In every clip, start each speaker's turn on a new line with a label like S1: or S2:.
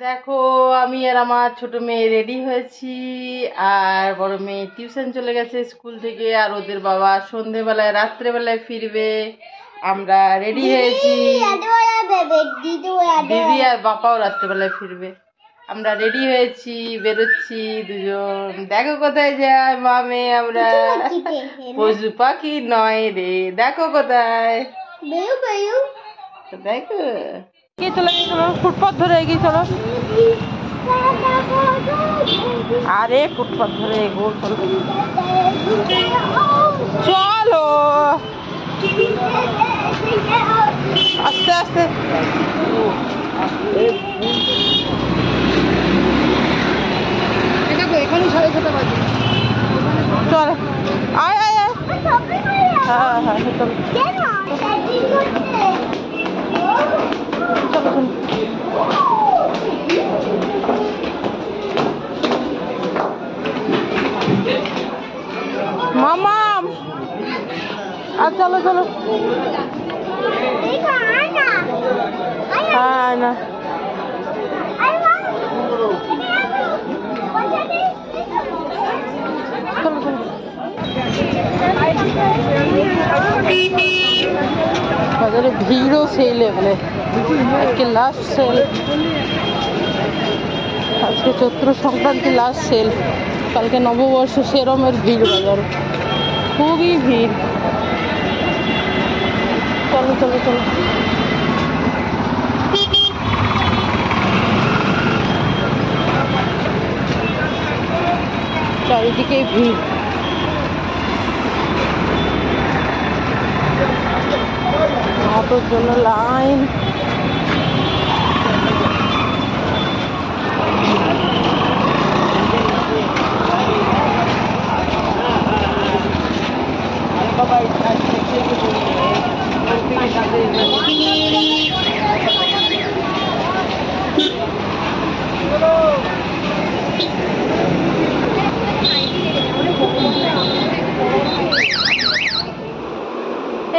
S1: দেখো, আমি আর আমার ছোট মেয়ে রেডি হয়েছি। আর বড় মেয়ে টিউশন চলে গেছে স্কুল থেকে। আর ওদের বাবা সন্ধেবেলায় রাত্রেবেলায় ফিরবে। আমরা রেডি হয়েছি। দিদি আর বাপাও রাত্রেবেলায় ফিরবে। আমরা রেডি হয়েছি, বেরোচ্ছি দুজন। দেখো কোথায় যায় মা মেয়ে আমরা। পশু পাখি নয় রে, দেখো কোথায়। দেখো চলে গিয়েছিল ফুটপাথ ধরে এগিয়ে চলো। আরে ফুটপাথ ধরে এগো চলো আস্তে আস্তে। এখানে 6:30 বাজে। চল আয় আয় আয়। হ্যাঁ হ্যাঁ চলো চলো চলো। মামাম আর চলো চলো। হ্যাঁ না চলো চলো। বাজারে ভিড়ও সেই লেভেলে। আজকে লাস্ট সেল, আজকে চৈত্র সংক্রান্তি লাস্ট সেল। কালকে নববর্ষ, সেরমের ভিড় বাজারে, খুবই ভিড়। চলো চলো চলো। চারিদিকে ভিড়। অটোর জন্য লাইন।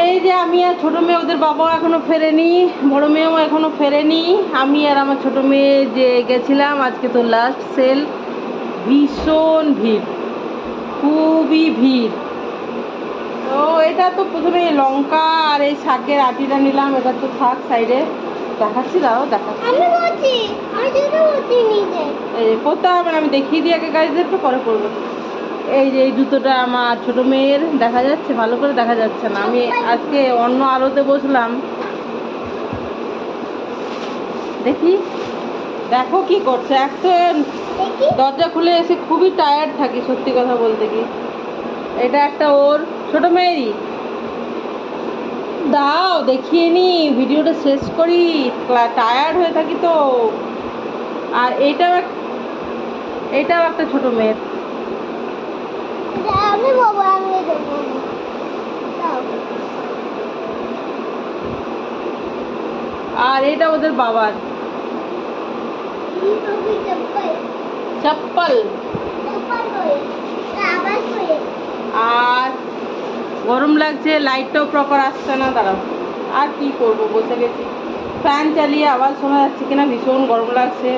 S1: এই যে আমি আর ছোট মেয়ে, ওদের বাবাও এখনো ফেরেনি, বড় মেয়েও এখনো ফেরেনি। আমি আর আমার ছোট মেয়ে যে গেছিলাম, আজকে তো লাস্ট সেল। ভীষণ ভিড়, খুবই ভিড়। তো এটা তো প্রথমে লঙ্কা আর এই শাকের আটিটা নিলাম। এটা তো থাক সাইডে, দেখাচ্ছি, দাও দেখাচ্ছি। এই করতে হবে না, আমি দেখিয়ে দিই আগে গাড়িদেরকে, পরে করবো। এই যে এই জুতোটা আমার ছোট মেয়ের, দেখা যাচ্ছে ভালো করে? দেখা যাচ্ছে না। আমি আজকে অন্য আলোতে বসলাম, দেখি। দেখো কি করছে। এক তো দরজা খুলে এসে খুবই টায়ার্ড থাকি, সত্যি কথা বলতে কি। এটা একটা ওর ছোট মেয়েরই। দাও দেখিয়ে নি, ভিডিওটা শেষ করি, টায়ার্ড হয়ে থাকি তো। আর এইটাও একটা ছোট মেয়ের। আর এটা ওদের বাবার চপ্পল। আর গরম লাগছে, লাইটটাও প্রপার আসছে না। দাঁড়াও, আর কি করবো, বসে গেছি। ফ্যান চালিয়ে আওয়াজ শোনা যাচ্ছে কিনা, ভীষণ গরম লাগছে।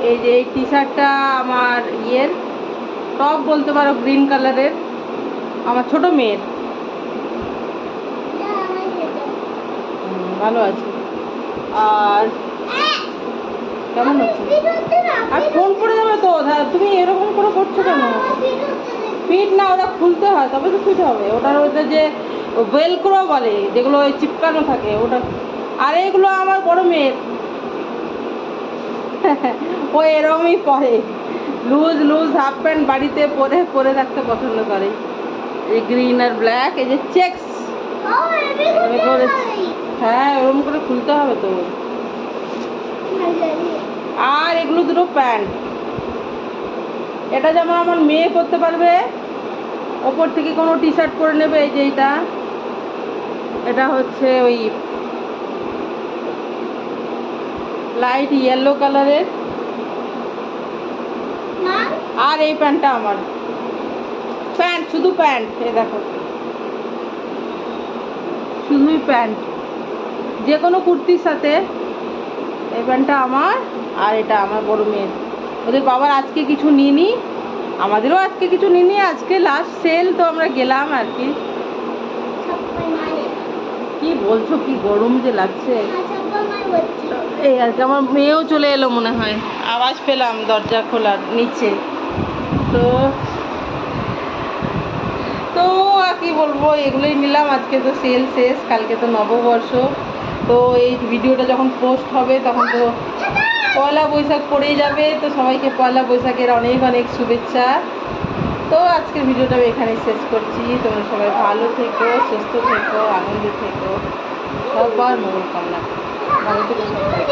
S1: এই যে এই টি শার্টটা আমার ইয়ের টপ বলতে পারো, গ্রিন কালারের, আমার ছোট মেয়ের। ভালো আছে। আর কেমন হচ্ছে? আর ফোন করে যাবে তো। তুমি এরকম করে করছো কেন? ফিট না, ওটা খুলতে হয় তবে তো ফিট হবে। ওটার ওটা যে ওয়েলক্রো বলে, যেগুলো ওই চিপকানো থাকে, ওটা। আর এগুলো আমার বড় মেয়ের। ও এরকমই পরে, লুজ লুজ হাফ প্যান্ট বাড়িতে পরে থাকতে পছন্দ করে। এই গ্রিন আর ব্ল্যাক, এই যে চেকস। হ্যাঁ, ওরকম করে খুলতে হবে তো। আর এগুলো দুটো প্যান্ট। এটা যেমন আমার মেয়ে পরতে পারবে, ওপর থেকে কোনো টি শার্ট পরে নেবে। এই যে এটা হচ্ছে ওই লাইট ইয়েলো কালারের। আর এই প্যান্টটা আমার প্যান্ট, শুধু প্যান্ট। এই দেখো, শুধুই প্যান্ট। যে কোনো কুর্তির সাথে এই প্যান্টটা আমার, আর এটা আমার বড় মেয়ের। ওদের বাবার আজকে কিছু নিইনি, আমাদেরও আজকে কিছু নিইনি, আজকে লাস্ট সেল তো আমরা গেলাম আর কি। কি বলছো, কি গরম যে লাগছে এই আর কি। আমার মেয়েও চলে এলো মনে হয়, আওয়াজ পেলাম দরজা খোলার নিচে। তো তো আর কি বলবো, এগুলোই নিলাম। আজকে তো সেল শেষ, কালকে তো নববর্ষ। তো এই ভিডিওটা যখন পোস্ট হবে তখন তো পয়লা বৈশাখ পড়েই যাবে, তো সবাইকে পয়লা বৈশাখের অনেক অনেক শুভেচ্ছা। তো আজকের ভিডিওটা আমি এখানেই শেষ করছি। তোমরা সবাই ভালো থেকো, সুস্থ থেকো, আনন্দে থেকো, সবার মঙ্গল কামনা করি। ভালো থেকো সবাই।